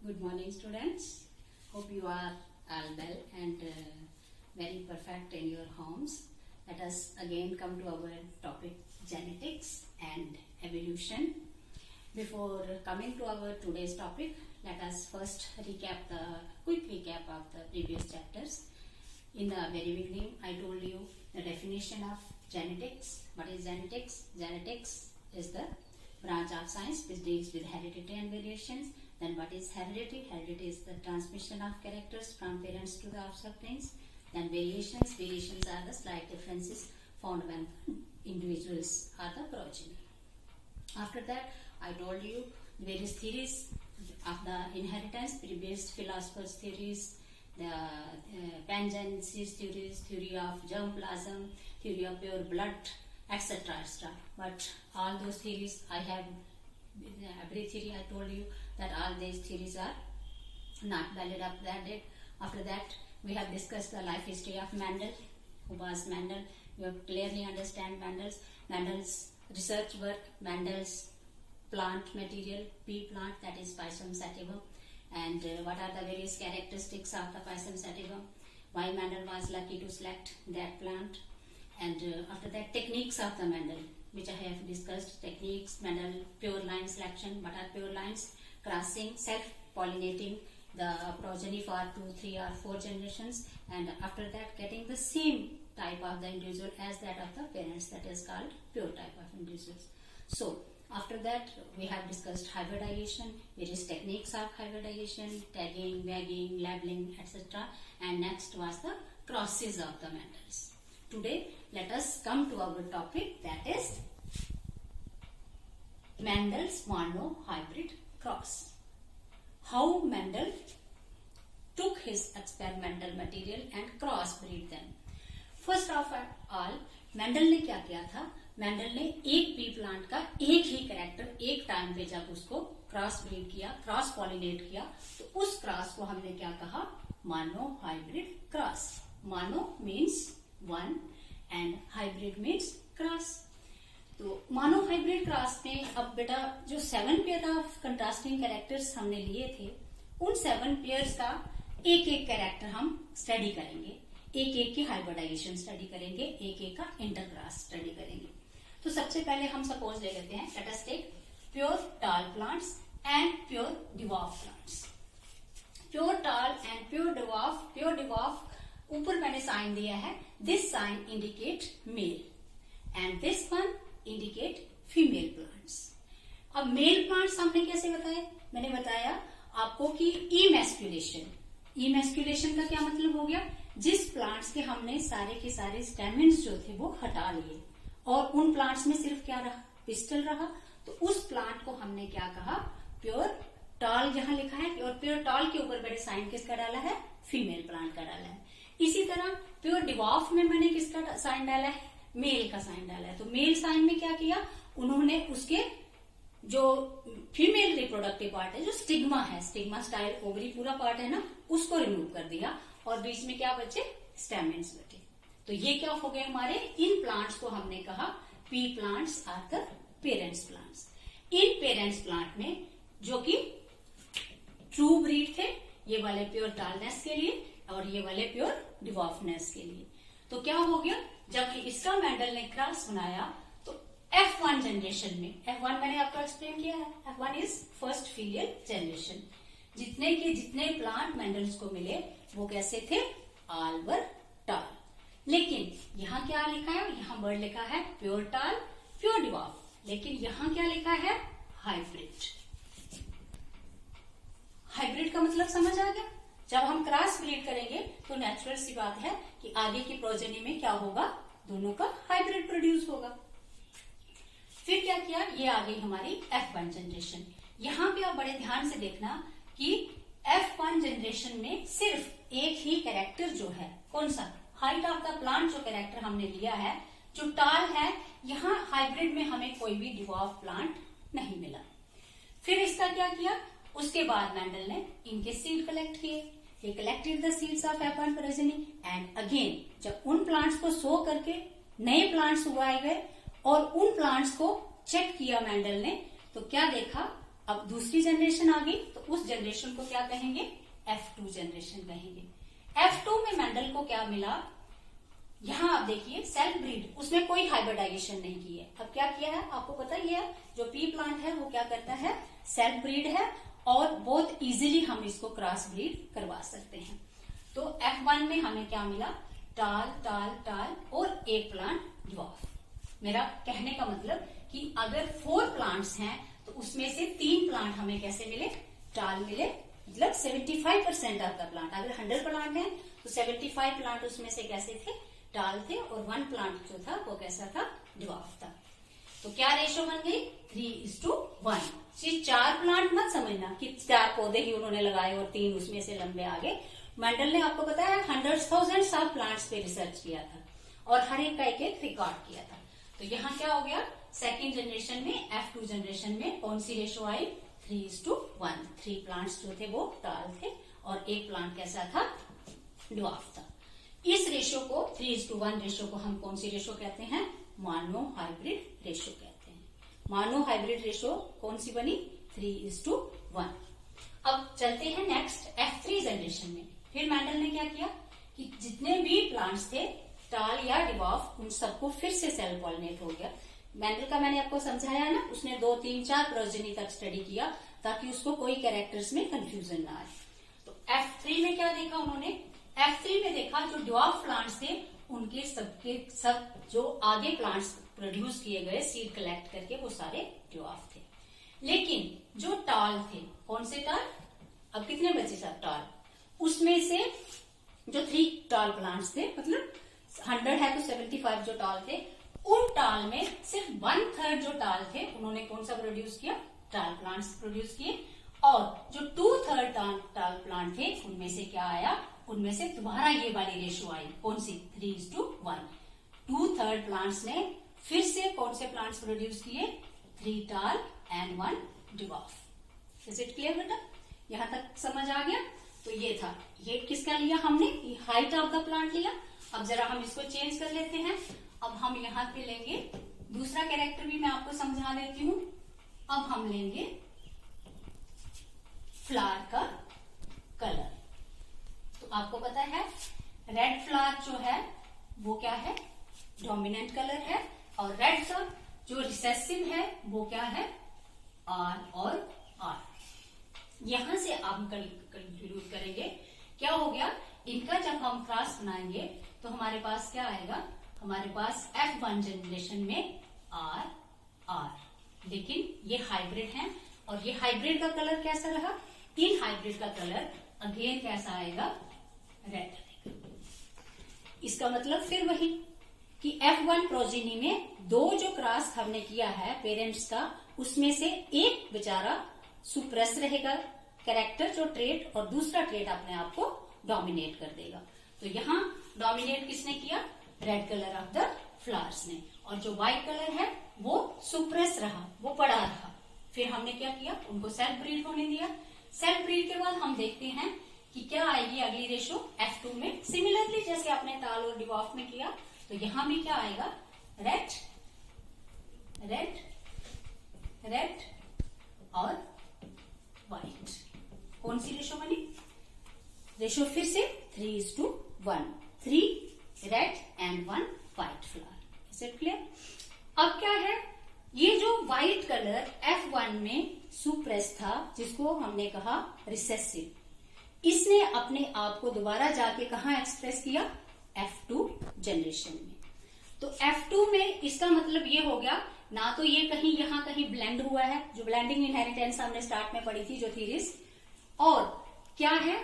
Good morning, students. Hope you are all well and very perfect in your homes. Let us again come to our topic genetics and evolution. Before coming to our today's topic, let us first quick recap of the previous chapters. In the very beginning, I told you the definition of genetics. What is genetics? Genetics is the branch of science which deals with heredity and variations. Then what is heredity? Heredity is the transmission of characters from parents to the offsprings. Then variations. Variations are the slight differences found when individuals are the progeny. After that, I told you various theories of the inheritance, previous philosophers' theories, the pangenesis theories, theory of germplasm, theory of pure blood, etc. etc. But all those theories every theory I told you that all these theories are not valid up to that date. After that, we have discussed the life history of Mendel. Who was Mendel? You have clearly understand Mendel's research work, Mendel's plant material, pea plant, that is Pisum sativum, and what are the various characteristics of the Pisum sativum, why Mendel was lucky to select that plant, and after that techniques of the Mendel, which I have discussed. Techniques, Mendel, pure line selection. What are pure lines? Crossing, self-pollinating the progeny for 2, 3 or 4 generations, and after that getting the same type of the individual as that of the parents, that is called pure type of individuals. So after that we have discussed hybridization, various techniques of hybridization, tagging, wagging, labeling, etc. And next was the crosses of the Mendels. Today let us come to our topic, that is Mendel's mono-hybrid cross. How Mendel took his experimental material and crossbreed them. First of all, Mendel ने क्या किया था? Mendel ने एक P plant का एक ही character एक time पे जब उसको क्रॉस ब्रीड किया, क्रॉस पॉलिनेट किया, तो उस क्रॉस को हमने क्या कहा? Mono-hybrid cross. Mono means one and hybrid means cross. तो मोनो हाइब्रिड क्रॉस में अब बेटा जो 7 पेयर ऑफ कंट्रास्टिंग कैरेक्टर्स हमने लिए थे, उन 7 पेयर्स का एक एक कैरेक्टर हम स्टडी करेंगे, एक एक की हाइब्रिडाइजेशन स्टडी करेंगे, एक एक का इंटरक्रॉस स्टडी करेंगे. तो सबसे पहले हम सपोज ले लेते हैं, let us take pure tall plants and pure dwarf plants. Pure tall and pure dwarf ऊपर मैंने साइन दिया है. This sign indicate male and this one indicate female plants. अब मेल प्लांट्स हमने कैसे बताए? मैंने बताया आपको कि इमेस्क्यूलेशन. इमेस्क्यूलेशन का क्या मतलब हो गया? जिस प्लांट्स के हमने सारे के सारे स्टेमेंस जो थे वो हटा लिए और उन प्लांट्स में सिर्फ क्या रहा? पिस्टल रहा. तो उस प्लांट को हमने क्या कहा? प्योर टाल. जहां लिखा है और प्योर टाल के ऊपर बड़े साइन किसका डाला है? फीमेल प्लांट का डाला है. इसी तरह प्योर डिवार्फ में मैंने किसका साइन डाला है? मेल का साइन डाला है. तो मेल साइन में क्या किया? उन्होंने उसके जो फीमेल रिप्रोडक्टिव पार्ट है, जो स्टिग्मा है, स्टिग्मा स्टाइल ओवरी पूरा पार्ट है ना, उसको रिमूव कर दिया और बीच में क्या बचे? स्टेमेंस बचे. तो ये क्या हो गए हमारे? इन प्लांट्स को हमने कहा P plants are the parents plants. इन पेरेंट्स प्लांट में जो कि ट्रू ब्रीड थे, ये वाले प्योर टालनेस के लिए और ये वाले प्योर डिवार्फनेस के लिए. तो क्या हो गया? जब इसका मेंडल ने क्रॉस बनाया तो F1 जनरेशन में, F1 मैंने आपको एक्सप्लेन किया है, F1 is first filial generation. जितने प्लांट मेंडल्स को मिले वो कैसे थे? ऑल वर टाल. लेकिन यहाँ क्या लिखा है? यहाँ वर्ड लिखा है प्योर टाल, प्योर डिवार्फ. लेकिन यहाँ क्या लिखा है? हाइब्रिड. हाइब्रिड का मतलब समझ आ गया? जब हम क्रॉस ब्रीड करेंगे तो नेचुरल सी बात है कि आगे की प्रोजेनी में क्या होगा? दोनों का हाइब्रिड प्रोड्यूस होगा. फिर क्या किया? ये आ गई हमारी F1 जनरेशन. यहाँ पे आप बड़े ध्यान से देखना कि F1 जनरेशन में सिर्फ एक ही कैरेक्टर जो है, कौन सा? हाइट ऑफ द प्लांट जो कैरेक्टर हमने लिया है, जो टाल है, यहाँ हाइब्रिड में हमें कोई भी डिवार्फ प्लांट नहीं मिला. फिर इसका क्या किया? उसके बाद मेंडल ने इनके सीड कलेक्ट किए. He collected the seeds of F1 progeny and again जब उन प्लांट्स को सो करके नए प्लांट्स उगाए गए और उन प्लांट्स को चेक किया मेंडल ने, तो क्या देखा? अब दूसरी जनरेशन आ गई, तो उस जनरेशन को क्या कहेंगे, F2 जनरेशन कहेंगे। F2 में मेंडल को क्या मिला, यहां आप देखिए सेल्फ ब्रीड, उसमें कोई हाइब्रिडाइजेशन नहीं की है। अब क्या किया है, आपको पता ही है, जो पी प्लांट है वो क्या करता है, सेल्फ ब्रीड है, और बहुत इजीली हम इसको क्रॉस ब्रीड करवा सकते हैं। तो F1 में हमें क्या मिला, टाल टाल टाल और एक प्लांट ड्वार्फ। मेरा कहने का मतलब कि अगर 4 प्लांट्स हैं तो उसमें से 3 प्लांट हमें कैसे मिले, टाल मिले, मतलब 75% ऑफ द प्लांट। अगर 100 प्लांट है तो 75 प्लांट उसमें से कैसे थे, टाल थे, और 1 प्लांट जो था वो कैसा था, ड्वार्फ था। तो क्या रेशो बन गई, 3:1। सिर्फ 4 प्लांट मत समझना कि 4 पौधे ही उन्होंने लगाए और 3 उसमें से लंबे आ गए। मेंडल ने आपको पता है हंड्रेड्स थाउजेंड्स ऑफ प्लांट्स पे रिसर्च किया था और हर एक का एक रिकॉर्ड किया था। तो यहाँ क्या हो गया, सेकेंड जनरेशन में, F2 जनरेशन में कौन सी रेशो आई, 3:1। 3 प्लांट्स जो थे वो टाल थे और एक प्लांट कैसा था, ड्वार्फ था। इस रेशो को 3:1 रेशो को हम कौन सी रेशो कहते हैं, मोनो हाइब्रिड रेशो कहते हैं। मोनो हाइब्रिड रेशो कौन सी बनी, 3:1। अब चलते हैं नेक्स्ट F3 जनरेशन में। फिर मेंडल ने क्या किया कि जितने भी प्लांट्स थे टाल या ड्वार्फ, उन सबको फिर से सेल्फ पॉलिनेट हो गया। मेंडल का मैंने आपको समझाया ना, उसने 2, 3, 4 प्रोजेनी तक स्टडी किया ताकि उसको कोई कैरेक्टर्स में कंफ्यूजन ना आए। तो F3 में क्या देखा उन्होंने, F3 में देखा जो ड्वार्फ प्लांट्स थे उनके सबके सब जो आगे प्लांट्स प्रोड्यूस किए गए सीड कलेक्ट करके वो सारे ड्वार्फ थे। लेकिन जो टाल थे, कौन से टाल, अब कितने बचे सब टाल, उसमें से जो 3 टाल प्लांट्स थे, मतलब 100 है तो 75 जो टाल थे, उन टाल में सिर्फ 1/3 जो टाल थे उन्होंने कौन सा प्रोड्यूस किया, टाल प्लांट्स प्रोड्यूस किए। और जो 2/3 टाल प्लांट थे उनमें से क्या आया, उनमें से दोबारा ये वाली रेशो आई, कौन सी, 3:1। 2/3 प्लांट्स ने फिर से कौन से प्लांट्स प्रोड्यूस किए, 3 टाल and 1 dwarf. Is it clear बेटा, यहां तक समझ आ गया। तो ये था, ये किसका लिया हमने, हाइट ऑफ द प्लांट लिया। अब जरा हम इसको चेंज कर लेते हैं। अब हम यहाँ पे लेंगे दूसरा कैरेक्टर, भी मैं आपको समझा देती हूँ। अब हम लेंगे फ्लावर का कलर। तो आपको पता है रेड फ्लावर जो है वो क्या है, डोमिनेंट कलर है, और रेड का जो रिसेसिव है वो क्या है, R और R। यहां से आप कंक्लूड करेंगे क्या हो गया, इनका जब हम क्रॉस बनाएंगे तो हमारे पास क्या आएगा, हमारे पास F1 जनरेशन में R, लेकिन ये हाइब्रिड है और ये हाइब्रिड का कलर कैसा रहा, इन हाइब्रिड का कलर अगेन कैसा आएगा, रेड। इसका मतलब फिर वही कि F1 प्रोजेनी में 2 जो क्रॉस हमने किया है पेरेंट्स का, उसमें से एक बेचारा सुप्रेस रहेगा कैरेक्टर जो ट्रेट, और दूसरा ट्रेट अपने आप को डोमिनेट कर देगा। तो यहाँ डोमिनेट किसने किया, red colour of the flowers ने, और जो व्हाइट कलर है वो सुप्रेस रहा, वो पड़ा रहा। फिर हमने क्या किया, उनको सेल्फ ब्रीड होने दिया। सेल्फ ब्रीड के बाद हम देखते हैं कि क्या आएगी अगली रेशो F2 में। सिमिलरली जैसे आपने टाल और ड्वार्फ में किया, तो यहां भी क्या आएगा, रेड रेड रेड और व्हाइट। कौन सी रेशो बनी, रेशो फिर से 3:1, 3 red and 1 white flower. Is it clear. अब क्या है, ये जो व्हाइट कलर F1 में सुप्रेस था, जिसको हमने कहा रिसेसिव, इसने अपने आप को दोबारा जाके कहा एक्सप्रेस किया, F2 जनरेशन में। तो F2 में इसका मतलब ये हो गया, ना तो ये कहीं यहाँ कहीं ब्लेंड हुआ है, जो ब्लेंडिंग इनहेरिटेंस हमने स्टार्ट में पढ़ी थी जो थीरीज, और क्या है,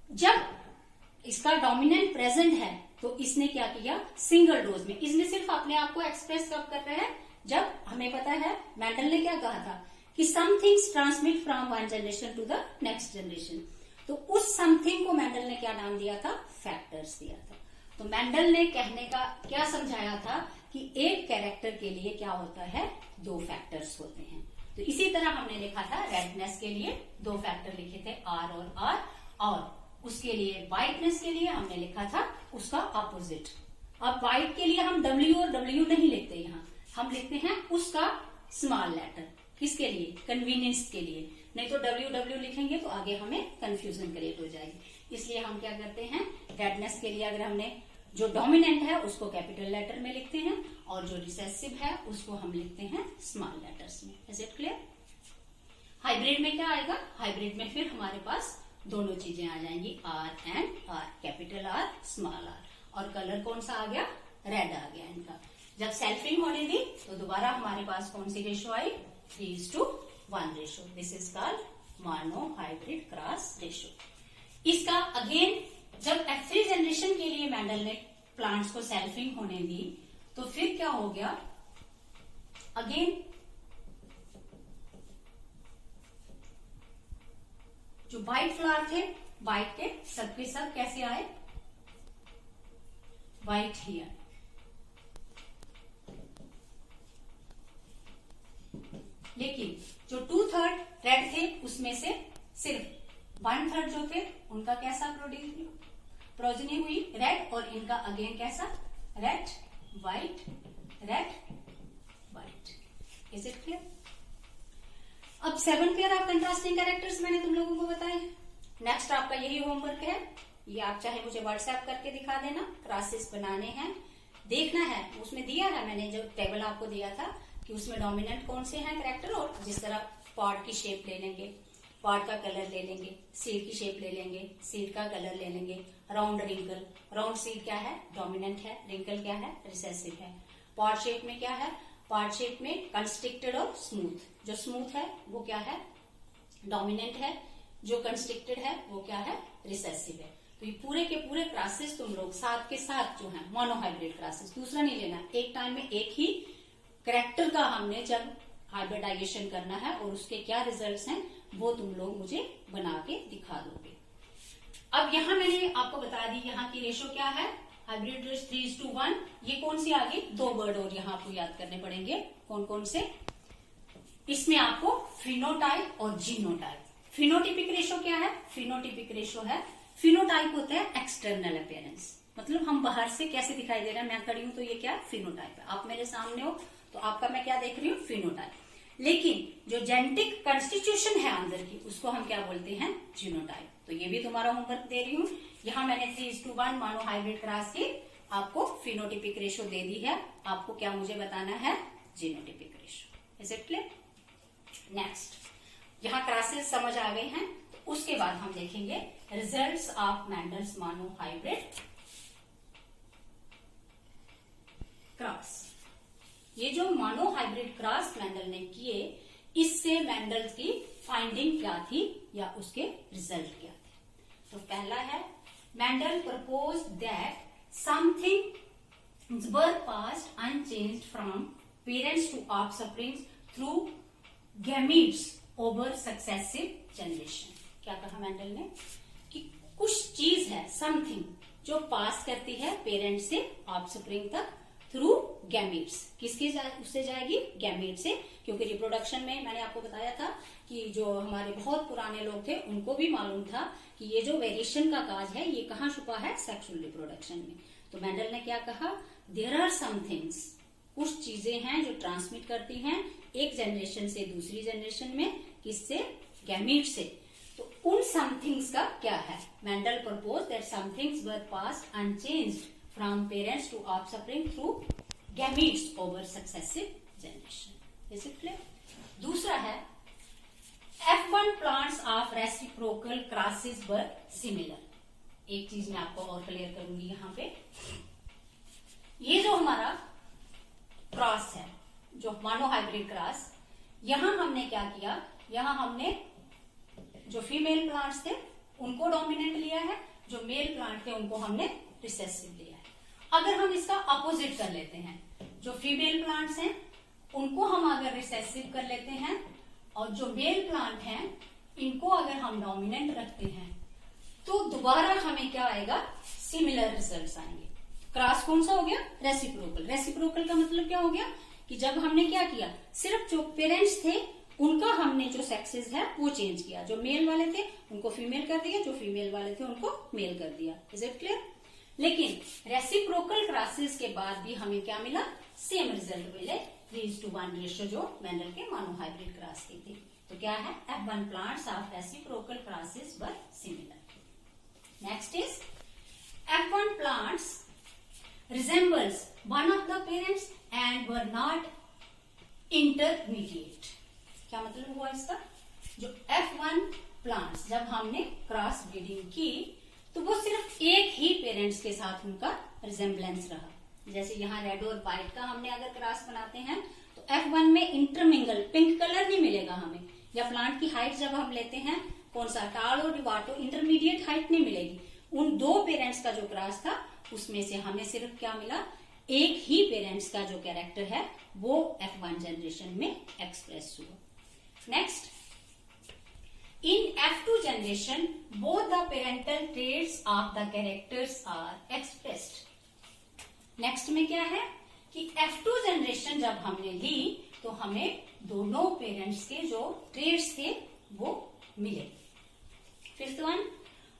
जब इसका डोमिनेंट प्रेजेंट है तो इसने क्या किया, सिंगल डोज में। इसने सिर्फ अपने आप को एक्सप्रेस कब कर रहा है, जब हमें पता है मेंडल ने क्या कहा था कि some things transmit from one generation to the next generation. तो उस समथिंग को मेंडल ने क्या नाम दिया था, फैक्टर्स दिया था। तो मेंडल ने कहने का क्या समझाया था कि एक कैरेक्टर के लिए क्या होता है, 2 फैक्टर्स होते हैं। तो इसी तरह हमने लिखा था रेडनेस के लिए 2 फैक्टर लिखे थे, R और R, और उसके लिए व्हाइटनेस के लिए हमने लिखा था उसका अपोजिट। अब व्हाइट के लिए हम W और W नहीं लिखते, यहाँ हम लिखते हैं उसका स्मॉल लेटर, किसके लिए? कन्वीनियंस के लिए। नहीं तो WW लिखेंगे तो आगे हमें कंफ्यूजन क्रिएट हो जाएगी। इसलिए हम क्या करते हैं, रेडनेस के लिए अगर हमने जो डोमिनेंट है उसको कैपिटल लेटर में लिखते हैं और जो रिसेसिव है उसको हम लिखते हैं स्मॉल लेटर्स में। Is it clear? हाइब्रिड में क्या आएगा? हाइब्रिड में फिर हमारे पास दोनों चीजें आ जाएंगी, R and R, capital R small r। और कलर कौन सा आ गया? रेड आ गया इनका। जब सेल्फिंग होने दी तो दोबारा हमारे पास कौन सी रेशो आई? 3:1 ratio. This is called monohybrid cross ratio. इसका अगेन जब F3 जनरेशन के लिए मेंडल ने प्लांट्स को सेल्फिंग होने दी तो फिर क्या हो गया? अगेन जो व्हाइट फ्लावर थे, व्हाइट के सब कैसे आए? व्हाइट ही आए। लेकिन जो 2/3 रेड थे उसमें से सिर्फ 1/3 जो थे उनका कैसा प्रोजनी हुई? रेड। और इनका अगेन कैसा? Red white red white. Is it clear? अब 7 पेयर ऑफ कंट्रास्टिंग कैरेक्टर्स मैंने तुम लोगों को बताए। नेक्स्ट आपका यही होमवर्क है। ये आप चाहे मुझे व्हाट्सएप करके दिखा देना। क्रॉसेस बनाने हैं, देखना है। उसमें दिया है मैंने जो टेबल आपको दिया था कि उसमें डोमिनेंट कौन से हैं कैरेक्टर, और जिस तरह पॉट की शेप ले लेंगे, पॉट का कलर ले लेंगे, सीड की शेप ले लेंगे, सीड का कलर ले लेंगे, राउंड रिंकल, राउंड सीड क्या है? डोमिनेंट है, रिंकल क्या है? रिसेसिव है। पॉट शेप में क्या है? पॉट शेप में कंस्ट्रिक्टेड और स्मूथ। जो स्मूथ है वो क्या है? डोमिनेंट है। जो कंस्ट्रिक्टेड है वो क्या है? रिसेसिव है। तो ये पूरे के पूरे क्लासेस तुम लोग साथ के साथ जो है मोनोहाइब्रिड क्लासेस, दूसरा नहीं लेना, एक टाइम में एक ही कैरेक्टर का हमने जब हाइब्रिडाइजेशन करना है और उसके क्या रिजल्ट्स हैं वो तुम लोग मुझे बना के दिखा दोगे। अब यहाँ मैंने आपको बता दी यहाँ की रेशो क्या है, हाइब्रिड रेशो 3:1। ये कौन सी आ गई? 2 वर्ड और यहाँ आपको याद करने पड़ेंगे। कौन कौन से? इसमें आपको फिनोटाइप और जीनोटाइप। फिनोटिपिक रेशो क्या है? फिनोटिपिक रेशो है, फिनोटाइप होता है एक्सटर्नल अपीयरेंस, मतलब हम बाहर से कैसे दिखाई दे रहे हैं। मैं खड़ी हूं तो ये क्या? फिनोटाइप है। आप मेरे सामने हो तो आपका मैं क्या देख रही हूँ? फिनोटाइप। लेकिन जो जेनेटिक कंस्टिट्यूशन है अंदर की उसको हम क्या बोलते हैं? जीनोटाइप। तो ये भी तुम्हारा होमवर्क दे रही हूँ। यहाँ मैंने 3:1 मोनो हाइब्रिड क्रॉस की आपको फिनोटिपिक रेशो दे दी है। आपको क्या मुझे बताना है? Genotypic ratio. Is it clear? Next, यहाँ क्लासेस समझ आ गए हैं तो उसके बाद हम देखेंगे results of Mendel's mono hybrid cross. ये जो मोनो हाइब्रिड क्रॉस मेंडल ने किए, इससे मेंडल की फाइंडिंग क्या थी या उसके रिजल्ट क्या थे। तो पहला है, Mendel proposed that something were passed unchanged from parents to offsprings through gametes over successive generation. क्या कहा मेंडल ने? कि कुछ चीज है, समथिंग, जो पास करती है पेरेंट से ऑफस्प्रिंग तक थ्रू गैमीट्स। किसके उससे जाएगी? गैमीट से। क्योंकि रिप्रोडक्शन में मैंने आपको बताया था कि जो हमारे बहुत पुराने लोग थे उनको भी मालूम था कि ये जो वेरिएशन का काज है ये कहाँ छुपा है? सेक्सुअल रिप्रोडक्शन में। तो मेंडल ने क्या कहा? देयर आर सम थिंग्स, कुछ चीजें हैं जो ट्रांसमिट करती हैं एक जनरेशन से दूसरी जनरेशन में। किससे? गैमीट से। तो उन समथिंग्स का क्या है? Mendel propose that somethings were passed unchanged from parents to offspring through gametes over successive generation. Is it clear? दूसरा है, F1 plants of reciprocal crosses were similar. एक चीज मैं आपको और क्लियर करूंगी यहाँ पे। ये जो हमारा क्रॉस है, जो मोनो हाइब्रिड क्रॉस, यहाँ हमने क्या किया? यहाँ हमने जो फीमेल प्लांट्स थे उनको डोमिनेंट लिया है, जो मेल प्लांट थे उनको हमने रिसेसिव लिया है। अगर हम इसका अपोजिट कर लेते हैं, जो फीमेल प्लांट्स हैं उनको हम अगर रिसेसिव कर लेते हैं और जो मेल प्लांट हैं इनको अगर हम डोमिनेंट रखते हैं तो दोबारा हमें क्या आएगा? सिमिलर रिजल्ट्स आएंगे। क्रॉस कौन सा हो गया? रेसिप्रोकल। रेसिप्रोकल का मतलब क्या हो गया? कि जब हमने क्या किया, सिर्फ जो पेरेंट्स थे उनका हमने जो सेक्सेस है वो चेंज किया। जो मेल वाले थे उनको फीमेल कर दिया, जो फीमेल वाले थे उनको मेल कर दिया। Is it clear? लेकिन रेसिप्रोकल क्रॉसेस के बाद भी हमें क्या मिला? सेम रिजल्ट मिले। 3:1 रेशियो जो मेंडल के मोनोहाइब्रिड क्रॉस की थी। तो क्या है, F1 plants of reciprocal crosses were similar. Next is F1 plants resembles one of the parents and were not intermediate। क्या मतलब हुआ इसका, जो F1 प्लांट्स जब हमने क्रॉस ब्रीडिंग की तो वो सिर्फ एक ही पेरेंट्स के साथ उनका रिजेम्बलेंस रहा। जैसे यहाँ रेड और व्हाइट का हमने अगर क्रॉस बनाते हैं तो F1 में इंटरमिंगल पिंक कलर नहीं मिलेगा हमें, या प्लांट की हाइट जब हम लेते हैं कौन सा टाल और डिवाटो इंटरमीडिएट हाइट नहीं मिलेगी। उन दो पेरेंट्स का जो क्रॉस था उसमें से हमें सिर्फ क्या मिला, एक ही पेरेंट्स का जो कैरेक्टर है वो F1 जनरेशन में एक्सप्रेस हुआ। Next, in F2 generation both the parental traits of the characters are expressed. Next में क्या है कि F2 जनरेशन जब हमने ली तो हमें दोनों पेरेंट्स के जो ट्रेट्स थे वो मिले। Fifth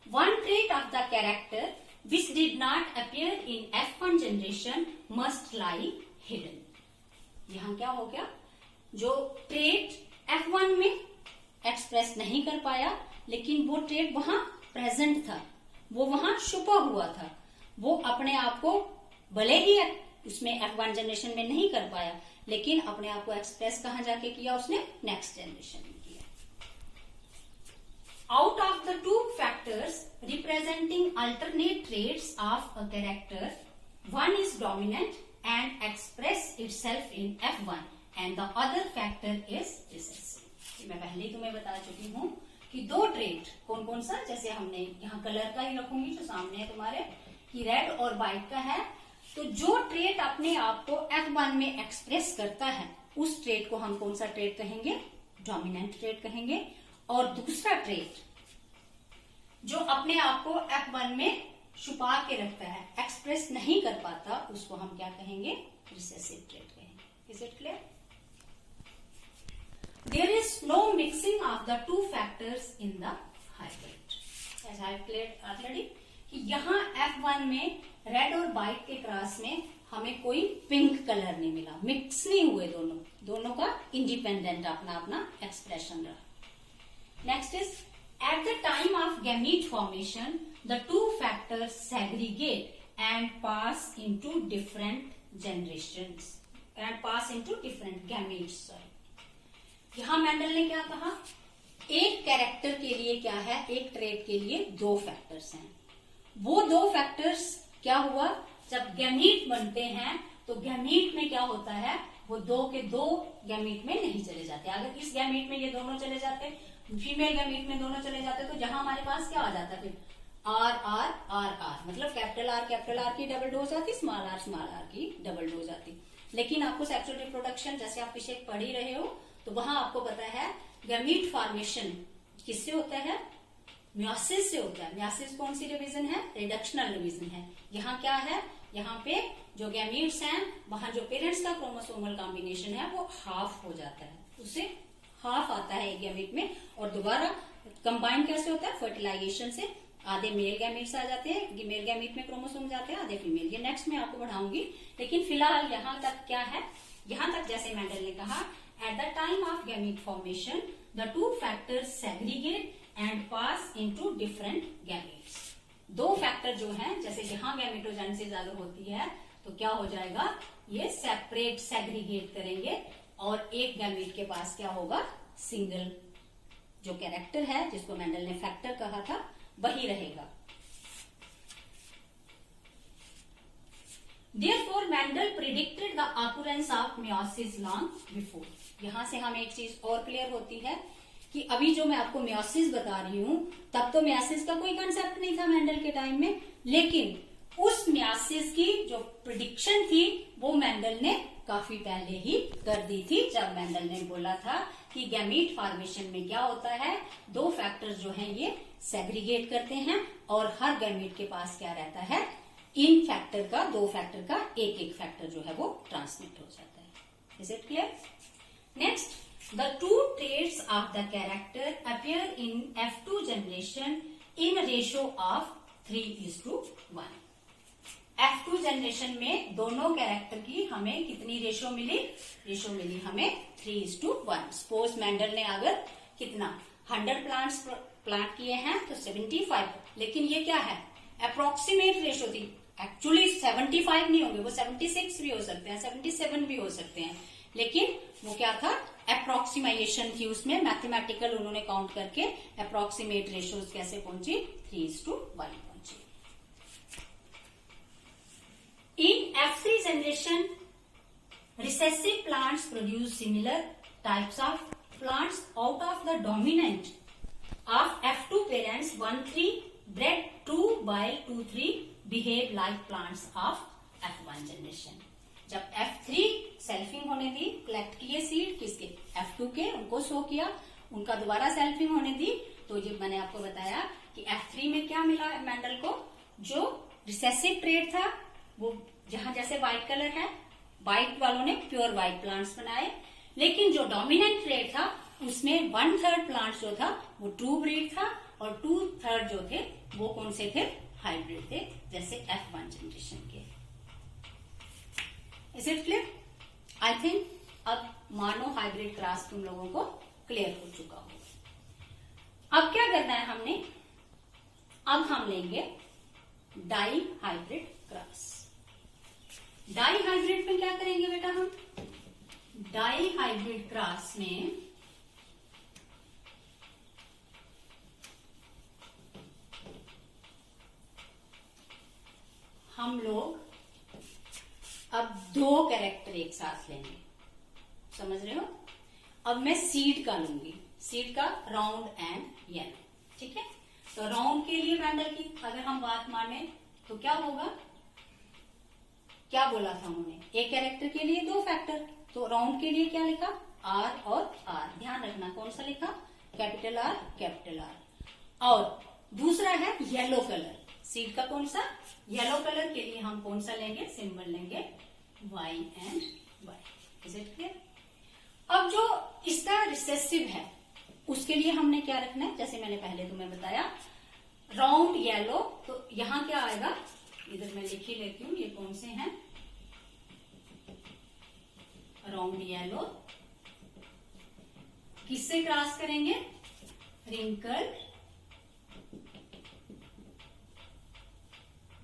one trait of the character which did not appear in F1 generation must lie hidden। यहाँ क्या हो गया, जो ट्रेट F1 में एक्सप्रेस नहीं कर पाया लेकिन वो ट्रेट वहां प्रेजेंट था, वो वहां छुपा हुआ था, वो अपने आप को भले ही उसमें F1 जनरेशन में नहीं कर पाया लेकिन अपने आप को एक्सप्रेस कहां जाके किया, उसने नेक्स्ट जनरेशन में किया। Out of the two factors representing alternate traits of a character, one is dominant and express itself in F1 and the other factor is recessive। मैं पहले ही तुम्हें बता चुकी हूँ कि दो ट्रेट कौन कौन सा, जैसे हमने यहाँ कलर का ही रखूंगी जो सामने है तुम्हारे कि रेड और व्हाइट का है, तो जो ट्रेट अपने आप को F1 में एक्सप्रेस करता है उस ट्रेट को हम कौन सा ट्रेट कहेंगे, डोमिनेंट ट्रेट कहेंगे। और दूसरा ट्रेट जो अपने आप को F1 में छुपा के रखता है, एक्सप्रेस नहीं कर पाता, उसको हम क्या कहेंगे, रिसेसिव ट्रेट कहेंगे। Is it clear? There is no mixing of the two factors in the hybrid। As I have cleared already कि यहाँ F1 में रेड और व्हाइट के क्रॉस में हमें कोई पिंक कलर नहीं मिला, मिक्स नहीं हुए, दोनों का इंडिपेंडेंट अपना अपना एक्सप्रेशन रहा। Next is at the time of gamete formation the two factors segregate and pass into different generations and pass into different gametes। यहां मेंडल ने क्या कहा, एक कैरेक्टर के लिए क्या है, एक ट्रेट के लिए दो फैक्टर्स हैं। वो दो फैक्टर्स क्या हुआ, जब गैमीट बनते हैं तो गैमीट में क्या होता है, वो दो के दो गैमीट में नहीं चले जाते। अगर इस गैमीट में ये दोनों चले जाते, फीमेल गैमीट में दोनों चले जाते, तो जहां हमारे पास क्या आ जाता, फिर आर आर आर आर, मतलब कैपिटल आर की डबल डोज आती, स्मॉल आर की डबल डोज आती। लेकिन आपको सेक्सुअल रिप्रोडक्शन जैसे आप पीछे पढ़ ही रहे हो तो वहां आपको पता है गैमीट फॉर्मेशन किससे होता है, मियोसिस से होता है। मियोसिस कौन सी डिवीजन है, रिडक्शनल डिवीजन है। यहाँ क्या है, यहाँ पे जो गैमीट्स हैं वहां जो पेरेंट्स का क्रोमोसोमल कॉम्बिनेशन है वो हाफ हो जाता है, उससे हाफ आता है एक गैमीट में, और दोबारा कंबाइन कैसे होता है, फर्टिलाइजेशन से आधे मेल गैमीट्स आ जाते हैं, मेल गैमीट में क्रोमोसोम जाते हैं, आधे फीमेल। ये नेक्स्ट में आपको बढ़ाऊंगी, लेकिन फिलहाल यहाँ तक क्या है, यहाँ तक जैसे मेंडल ने कहा, at the time of gamete formation the two factors segregate and pass into different gametes. दो फैक्टर जो हैं, जैसे यहाँ गैमेटोजेनेसिस अगर होती है तो क्या हो जाएगा, ये सेपरेट सेग्रीगेट करेंगे और एक गैमीट के पास क्या होगा, सिंगल जो कैरेक्टर है जिसको मेंडल ने फैक्टर कहा था वही रहेगा। Therefore, Mendel predicted the occurrence of meiosis long before। यहां से हमें एक चीज और क्लियर होती है कि अभी जो मैं आपको meiosis बता रही हूं, तब तो meiosis का कोई कंसेप्ट नहीं था मेंडल के टाइम में, लेकिन उस meiosis की जो प्रिडिक्शन थी वो मेंडल ने काफी पहले ही कर दी थी, जब मेंडल ने बोला था कि गैमीट फॉर्मेशन में क्या होता है, दो फैक्टर्स जो हैं ये सेग्रीगेट करते हैं और हर गैमीट के पास क्या रहता है, इन फैक्टर का, दो फैक्टर का एक एक फैक्टर जो है वो ट्रांसमिट हो जाता है। Is it clear? Next, the two traits of the character appear in F2 generation in ratio of 3:1। F2 generation में दोनों कैरेक्टर की हमें कितनी रेशो मिली? रेशो मिली हमें 3:1। सपोज मेंडल ने अगर कितना 100 प्लांट्स प्लांट किए हैं तो 75, लेकिन ये क्या है? अप्रोक्सीमेट रेशो थी। एक्चुअली 75 नहीं होंगे, वो 76 भी हो सकते हैं, 77 भी हो सकते हैं, लेकिन वो क्या था? अप्रोक्सीमेशन थी उसमें, मैथमेटिकल उन्होंने काउंट करके अप्रोक्सीमेट रेशोज कैसे पहुंची? 3:1 पहुंची। इन F3 generation recessive plants produce similar types of plants out of the dominant of F2 parents 1-3 bred 2/2-3 behave like plants of F1 generation. जब F3 सेल्फिंग होने दी, कलेक्ट किए सीड किसके? F2 के, उनको शो किया, उनका दोबारा सेल्फिंग होने दी, तो जब मैंने आपको बताया कि F3 में क्या मिला मेंडल को? जो रिसेसिव ट्रेट था वो, जहां जैसे व्हाइट कलर है, व्हाइट वालों ने प्योर व्हाइट प्लांट्स बनाए, लेकिन जो डोमिनेंट ट्रेट था उसमें 1/3 प्लांट्स जो था वो ट्रू ब्रीड था और 2/3 जो थे वो कौन से थे? हाइब्रिड थे, जैसे F1 जनरेशन के। Is it clear? I think अब मानो हाइब्रिड क्रॉस तुम लोगों को क्लियर हो चुका हो। अब क्या करना है हमने? अब हम लेंगे dihybrid cross. Dihybrid में क्या करेंगे बेटा हम? डाई हाइब्रिड क्रॉस में हम लोग अब 2 कैरेक्टर एक साथ लेंगे, समझ रहे हो? अब मैं सीड का लूंगी, सीड का राउंड एंड येलो, ठीक है? तो राउंड के लिए मेंडल की अगर हम बात माने तो क्या होगा? क्या बोला था उन्होंने? एक कैरेक्टर के लिए 2 फैक्टर, तो राउंड के लिए क्या लिखा? R और R। ध्यान रखना कौन सा लिखा? Capital R, capital R। और दूसरा है येलो कलर, सीड का कौन सा? येलो कलर के लिए हम कौन सा लेंगे? सिंबल लेंगे Y and Y। Is it clear? अब जो इसका रिसेसिव है उसके लिए हमने क्या रखना है? जैसे मैंने पहले तुम्हें बताया, राउंड येलो, तो यहां क्या आएगा? इधर मैं लिख ही लेती हूं, ये कौन से हैं? राउंड येलो किससे क्रॉस करेंगे? रिंकल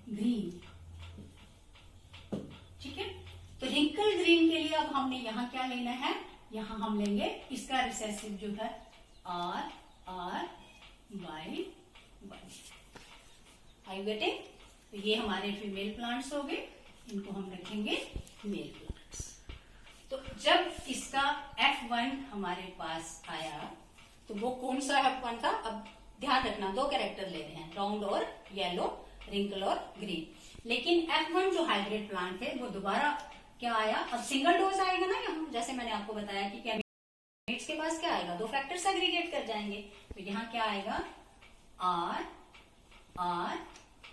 ग्रीन, ठीक है? तो रिंकल ग्रीन के लिए अब हमने यहां क्या लेना है? यहां हम लेंगे इसका रिसेसिव जो है R R Y Y। Are you getting? तो ये हमारे फीमेल प्लांट्स हो गए, इनको हम रखेंगे मेल प्लांट्स। तो जब इसका F1 हमारे पास आया तो वो कौन सा F1 था? अब ध्यान रखना 2 कैरेक्टर ले रहे हैं, राउंड और येलो, रिंकल और ग्रीन। लेकिन F1 जो हाइब्रिड प्लांट है वो दोबारा क्या आया? अब सिंगल डोज आएगा ना यहाँ, जैसे मैंने आपको बताया कि गैमेट्स के पास क्या आएगा? 2 फैक्टर्स एग्रीगेट कर जाएंगे, तो यहाँ क्या आएगा? R R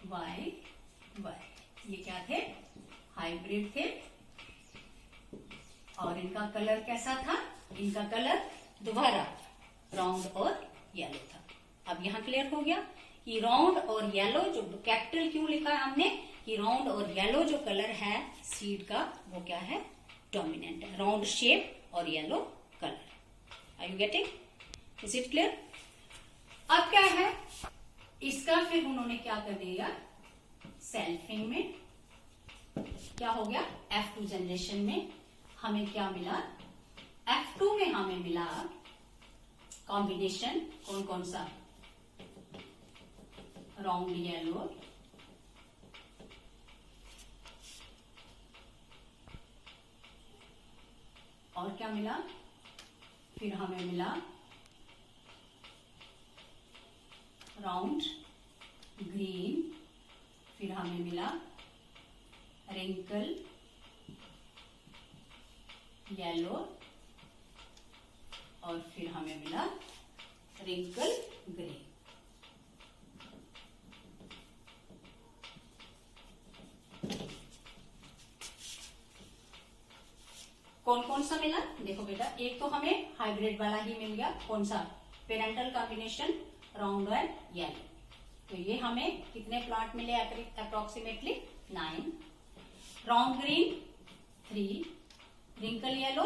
Y Y। ये क्या थे? हाइब्रिड थे। और इनका कलर कैसा था? इनका कलर दोबारा राउंड और येलो था। अब यहाँ क्लियर हो गया कि राउंड और येलो, जो कैपिटल क्यों लिखा है हमने कि राउंड और येलो जो कलर है सीड का वो क्या है? डोमिनेंट है, राउंड शेप और yellow colour. Are you getting? Is it clear? अब क्या है इसका? फिर उन्होंने क्या कर दिया? सेल्फिंग में क्या हो गया? F2 जनरेशन में हमें क्या मिला? F2 में हमें मिला कॉम्बिनेशन कौन कौन सा? राउंड येलो, और क्या मिला? फिर हमें मिला राउंड ग्रीन, फिर हमें मिला रिंकल येलो, और फिर हमें मिला रिंकल ग्रीन। कौन कौन सा मिला? देखो बेटा, एक तो हमें हाइब्रिड वाला ही मिल गया, कौन सा? Parental combination round and yellow. तो ये हमें कितने प्लांट मिले approximately 9, round green 3, wrinkle yellow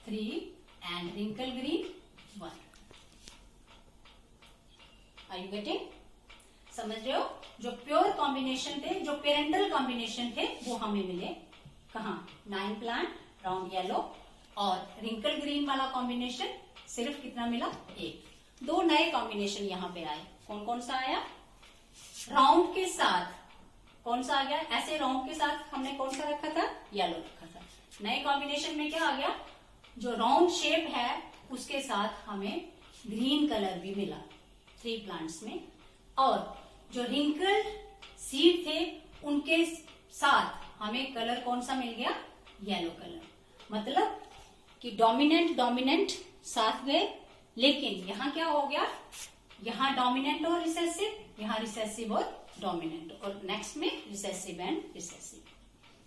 3 and wrinkle green 1। Are you getting? समझ रहे हो? जो प्योर कॉम्बिनेशन थे, जो पेरेंटल कॉम्बिनेशन थे, वो हमें मिले कहा 9 प्लांट राउंड येलो, और रिंकल ग्रीन वाला कॉम्बिनेशन सिर्फ कितना मिला 1। 2 नए कॉम्बिनेशन यहाँ पे आए। कौन कौन सा आया? राउंड के साथ कौन सा आ गया? ऐसे राउंड के साथ हमने कौन सा रखा था? येलो रखा था। नए कॉम्बिनेशन में क्या आ गया? जो राउंड शेप है उसके साथ हमें ग्रीन कलर भी मिला 3 प्लांट्स में, और जो रिंकल सीड थे उनके साथ हमें कलर कौन सा मिल गया? Yellow colour. मतलब कि डोमिनेंट साथ गए, लेकिन यहाँ क्या हो गया? यहाँ डोमिनेंट और रिसेसिव, यहाँ रिसेसिव और डोमिनेंट, और नेक्स्ट में रिसेसिव एंड रिसेसिव।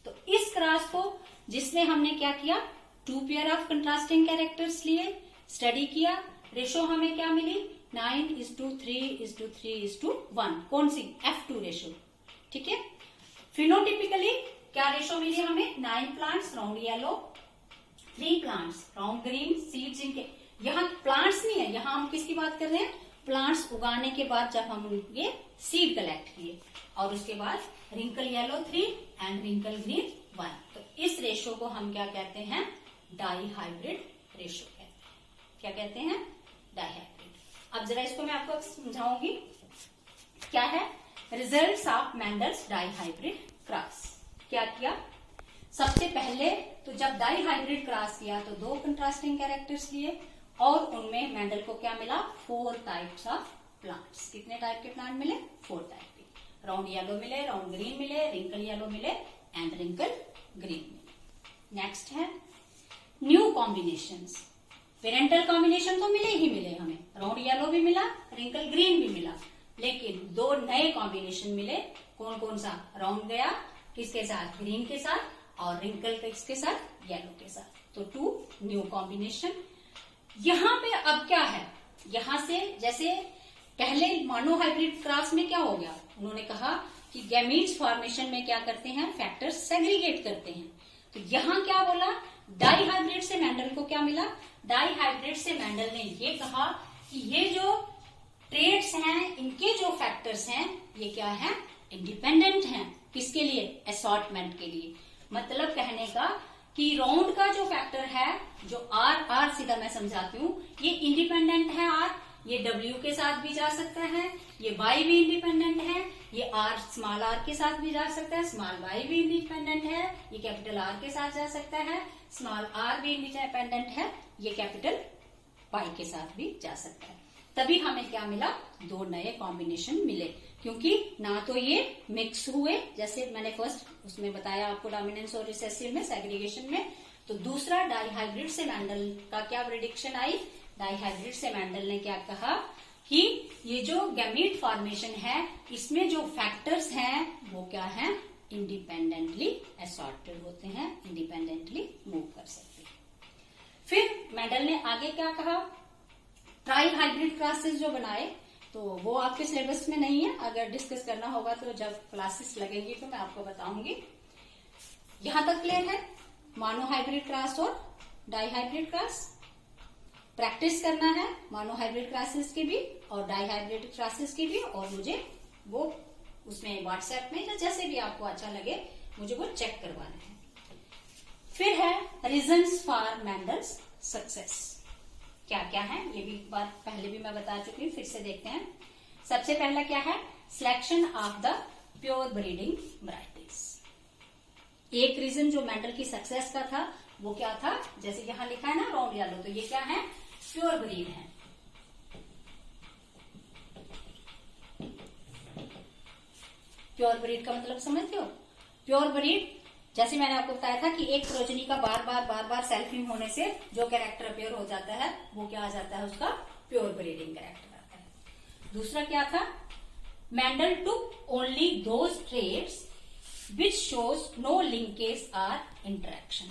तो इस क्रॉस को जिसमें हमने क्या किया? 2 पेयर ऑफ कंट्रास्टिंग कैरेक्टर्स लिए, स्टडी किया, रेशो हमें क्या मिली? 9:3:3:1। कौन सी? F2 ratio. ठीक है। फिनोटिपिकली क्या रेशो मिली हमें? 9 plants round yellow, 3 plants round green, seeds इनके। यहाँ प्लांट्स नहीं है, यहाँ हम किसकी बात कर रहे हैं? प्लांट्स उगाने के बाद जब हम उनके सीड कलेक्ट किए, और उसके बाद wrinkle yellow 3 and wrinkle green 1। तो इस रेशो को हम क्या कहते हैं? डाई हाइब्रिड रेशो कहते हैं। क्या कहते हैं? Dihybrid. अब जरा इसको मैं आपको समझाऊंगी। क्या है? Results of Mendel's dihybrid cross. क्या किया? सबसे पहले तो जब डाई हाइब्रिड क्रॉस किया तो 2 कंट्रास्टिंग कैरेक्टर्स लिए, और उनमें मेंडल को क्या मिला? 4 टाइप्स ऑफ प्लांट्स। कितने टाइप के प्लांट मिले? 4 टाइप के। राउंड येलो मिले, राउंड ग्रीन मिले, रिंकल येलो मिले एंड रिंकल ग्रीन मिले। नेक्स्ट है न्यू कॉम्बिनेशंस। पेरेंटल कॉम्बिनेशन तो मिले ही मिले हमें, राउंड येलो भी मिला, रिंकल ग्रीन भी मिला, लेकिन 2 नए कॉम्बिनेशन मिले। कौन कौन सा? राउंड गया किसके साथ? ग्रीन के साथ, और रिंकल किसके साथ? येलो के साथ। तो 2 न्यू कॉम्बिनेशन। यहाँ पे अब क्या है? यहाँ से जैसे पहले मोनोहाइब्रिड क्रॉस में क्या हो गया? उन्होंने कहा कि गैमीट्स फॉर्मेशन में क्या करते हैं? फैक्टर्स सेग्रीगेट करते हैं। तो यहाँ क्या बोला? डाई हाइब्रिड से मेंडल को क्या मिला? डाई हाइब्रिड से मेंडल ने ये कहा कि ये जो ट्रेड्स हैं, इनके जो फैक्टर्स हैं, ये क्या है? इंडिपेंडेंट हैं। किसके लिए? असॉर्टमेंट के लिए। मतलब कहने का कि राउंड का जो फैक्टर है, जो आर सीधा मैं समझाती हूँ, ये इंडिपेंडेंट है आर, ये डब्ल्यू के साथ भी जा सकता है, ये वाई भी इंडिपेंडेंट है, ये आर स्मॉल आर के साथ भी जा सकता है, स्मॉल वाई भी इंडिपेंडेंट है, ये कैपिटल आर के साथ जा सकता है, स्मॉल आर भी इंडिपेंडेंट है, ये कैपिटल वाई के साथ भी जा सकता है। तभी हमें क्या मिला? 2 नए कॉम्बिनेशन मिले, क्योंकि ना तो ये मिक्स हुए, जैसे मैंने फर्स्ट उसमें बताया आपको डोमिनेंस और रिसेसिव में, सेग्रीगेशन में। तो दूसरा डाई हाइब्रिड से मेंडल का क्या प्रेडिक्शन आई? डाई हाइब्रिड से मेंडल ने क्या कहा कि ये जो गैमीट फॉर्मेशन है, इसमें जो फैक्टर्स हैं वो क्या है? इंडिपेंडेंटली असॉर्टेड होते हैं, इंडिपेंडेंटली मूव कर सकते हैं। फिर मेंडल ने आगे क्या कहा? ट्राई हाइब्रिड क्लासेस जो बनाए, तो वो आपके सिलेबस में नहीं है, अगर डिस्कस करना होगा तो जब क्लासेस लगेंगी तो मैं आपको बताऊंगी। यहां तक क्लियर है? मोनो हाइब्रिड क्लास और डाई हाइब्रिड क्लास प्रैक्टिस करना है, मोनो हाइब्रिड क्लासेस की भी और डाई हाइब्रिड क्लासेस की भी, और मुझे वो उसमें व्हाट्सएप में या जैसे भी आपको अच्छा लगे मुझे वो चेक करवाना है। फिर है रीजंस फॉर मेंडल्स सक्सेस। क्या क्या है? ये भी बात पहले भी मैं बता चुकी हूँ, फिर से देखते हैं। सबसे पहला क्या है? Selection of the pure breeding varieties. एक रीजन जो मेंडल की सक्सेस का था वो क्या था? जैसे यहां लिखा है ना राउंड येलो, तो ये क्या है? प्योर ब्रीड है। प्योर ब्रीड का मतलब समझते हो? प्योर ब्रीड जैसे मैंने आपको बताया था कि एक प्रोजनी का बार बार सेल्फिंग होने से जो कैरेक्टर अपियर हो जाता है वो क्या आ जाता है? उसका प्योर ब्रीडिंग कैरेक्टर आता है। दूसरा क्या था? Mendel took only those traits which shows no linkage or interaction.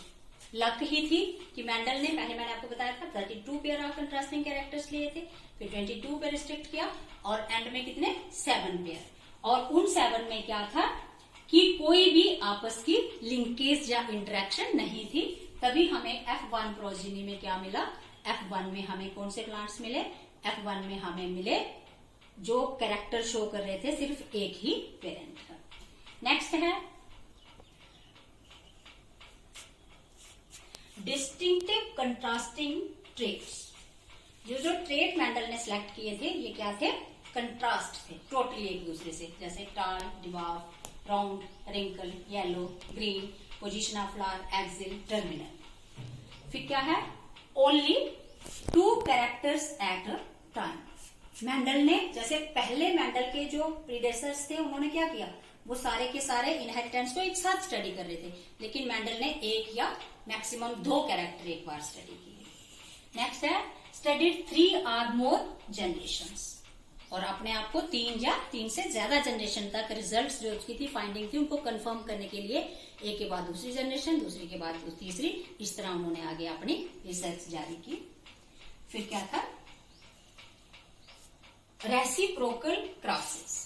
Luck ही थी कि मेंडल ने, पहले मैंने आपको बताया था 32 पेयर ऑफ कंट्रास्टिंग कैरेक्टर्स लिए थे, फिर 22 पे रिस्ट्रिक्ट किया और एंड में कितने 7 पेयर। और उन 7 में क्या था कि कोई भी आपस की लिंकेज या इंटरेक्शन नहीं थी, तभी हमें F1 प्रोजेनी में क्या मिला, F1 में हमें कौन से प्लांट्स मिले, F1 में हमें मिले जो कैरेक्टर शो कर रहे थे सिर्फ एक ही पेरेंट का। नेक्स्ट है डिस्टिंक्टिव कंट्रास्टिंग ट्रेट्स। जो ट्रेट मेंडल ने सिलेक्ट किए थे ये क्या थे, कंट्रास्ट थे, टोटली एक दूसरे से, जैसे tall, dwarf, round, wrinkle, yellow, green, position of flower, axil, terminal. फिर क्या है, only 2 characters at a time. Mendel ने जैसे पहले मेंडल के जो प्रीडेसर्स थे उन्होंने क्या किया, वो सारे के सारे इनहेरिटेंस को एक साथ स्टडी कर रहे थे, लेकिन मेंडल ने 1 या मैक्सिमम 2 कैरेक्टर एक बार स्टडी किए। नेक्स्ट है स्टडीड 3 or more जनरेशंस, और अपने आप को 3 या 3 से ज्यादा जनरेशन तक रिजल्ट्स जो उसकी थी, फाइंडिंग थी, उनको कंफर्म करने के लिए एक के बाद दूसरी जनरेशन, दूसरी के बाद तीसरी, इस तरह उन्होंने आगे अपनी रिसर्च जारी की। फिर क्या था, रेसिप्रोकल क्रॉसेस।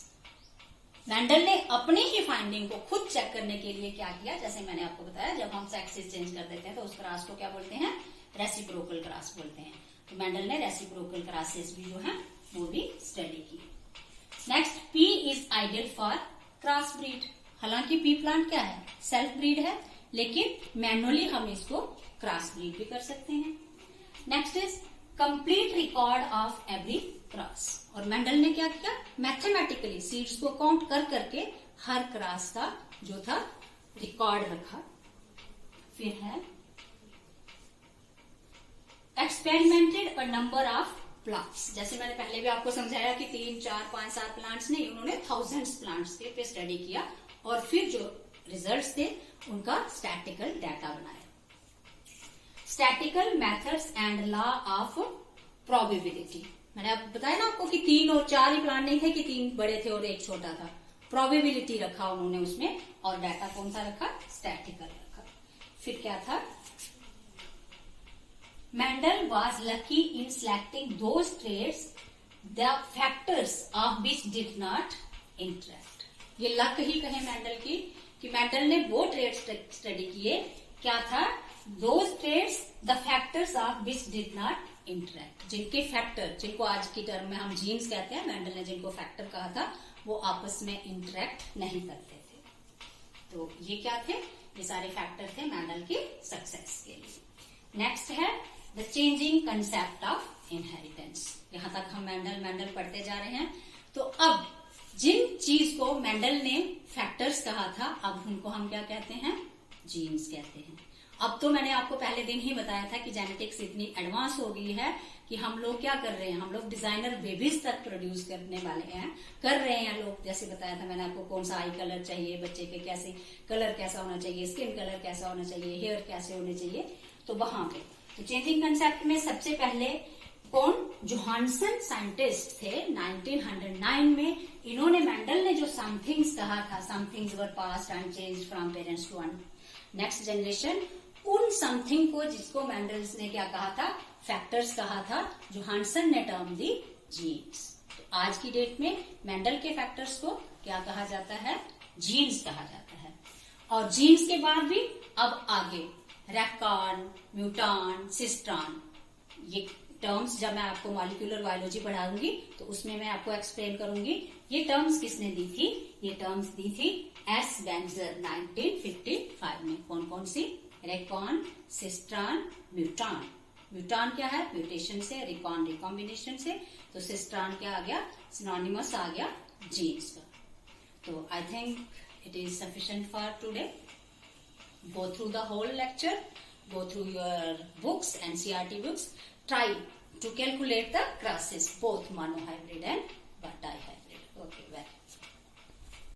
मेंडल ने अपनी ही फाइंडिंग को खुद चेक करने के लिए क्या किया, जैसे मैंने आपको बताया जब हम सेक्सेस चेंज कर देते हैं तो उस क्रॉस को क्या बोलते हैं, रेसिप्रोकल क्रॉस बोलते हैं। तो मेंडल ने रेसिप्रोकल क्रॉसेस भी जो है वो भी स्टडी की। Next, P is ideal for cross breed. हालांकि पी प्लांट क्या है, सेल्फ ब्रीड है, लेकिन मैनुअली हम इसको क्रॉस ब्रीड भी कर सकते हैं। Next is complete record of every cross. और मेंडल ने क्या किया, मैथमेटिकली सीड्स को काउंट कर करके हर क्रॉस का जो था रिकॉर्ड रखा। फिर है experimented a number of plants. जैसे मैंने पहले भी आपको समझाया कि 3, 4, 5, 7 प्लांट्स नहीं, उन्होंने थाउजेंड्स प्लांट्स पे स्टडी किया और फिर जो रिजल्ट्स थे उनका स्टैटिकल डाटा बनाया। Statistical methods and law of probability. मैंने आप बताया ना आपको कि 3 और 4 ही प्लांट नहीं थे कि 3 बड़े थे और 1 छोटा था। प्रोबेबिलिटी रखा उन्होंने उसमें, और डाटा कौन सा रखा, स्टैटिकल रखा। फिर क्या था, Mendel was lucky in selecting those traits, the factors of which did not interact. ये लक ही कहे मेंडल की कि मेंडल ने वो ट्रेड्स स्टडी किए, क्या था, those traits, the factors of which did not interact. जिनके फैक्टर, जिनको आज की टर्म में हम जीन्स कहते हैं, मेंडल ने जिनको फैक्टर कहा था वो आपस में इंटरेक्ट नहीं करते थे। तो ये क्या थे, ये सारे फैक्टर थे मेंडल की सक्सेस के लिए। नेक्स्ट है the changing concept of inheritance. यहां तक हम मेंडल पढ़ते जा रहे हैं। तो अब जिन चीज को मेंडल ने फैक्टर्स कहा था, अब उनको हम क्या कहते हैं, जीन्स कहते हैं। अब तो मैंने आपको पहले दिन ही बताया था कि जेनेटिक्स इतनी एडवांस हो गई है कि हम लोग क्या कर रहे हैं, हम लोग डिजाइनर बेबीज तक प्रोड्यूस करने वाले हैं, कर रहे हैं लोग। जैसे बताया था मैंने आपको कौन सा आई कलर चाहिए बच्चे के, कैसे कलर कैसा होना चाहिए, स्किन कलर कैसा होना चाहिए, हेयर कैसे होने चाहिए। तो वहां पे तो चेंजिंग कंसेप्ट में सबसे पहले कौन, जोहानसन साइंटिस्ट थे 1909 में। इन्होंने मेंडल ने जो समथिंग्स कहा था, somethings were passed and changed from parents to next generation, उन समथिंग को जिसको मेंडल्स ने क्या कहा था, फैक्टर्स कहा था, जोहानसन ने टर्म दी जीन्स। तो आज की डेट में मेंडल के फैक्टर्स को क्या कहा जाता है, जीन्स कहा जाता है। और जीन्स के बाद भी अब आगे रैकॉन, म्यूटान, सिस्ट्रॉन, ये टर्म्स जब मैं आपको मॉलिक्यूलर बायोलॉजी पढ़ाऊंगी तो उसमें मैं आपको एक्सप्लेन करूंगी। ये टर्म्स किसने दी थी, ये टर्म्स दी थी एस बेंजर 1955 में। कौन कौन सी, रैकॉन, सिस्ट्रॉन, म्यूटान। म्यूटान क्या है, म्यूटेशन से, रिकॉन रिकॉम्बिनेशन से, तो सिस्ट्रॉन क्या आ गया, सिनोनिमस आ गया जीन्स का। तो I think it is sufficient for today. Go through the whole lecture, go through your books, NCERT books, try to calculate the crosses, both monohybrid and dihybrid.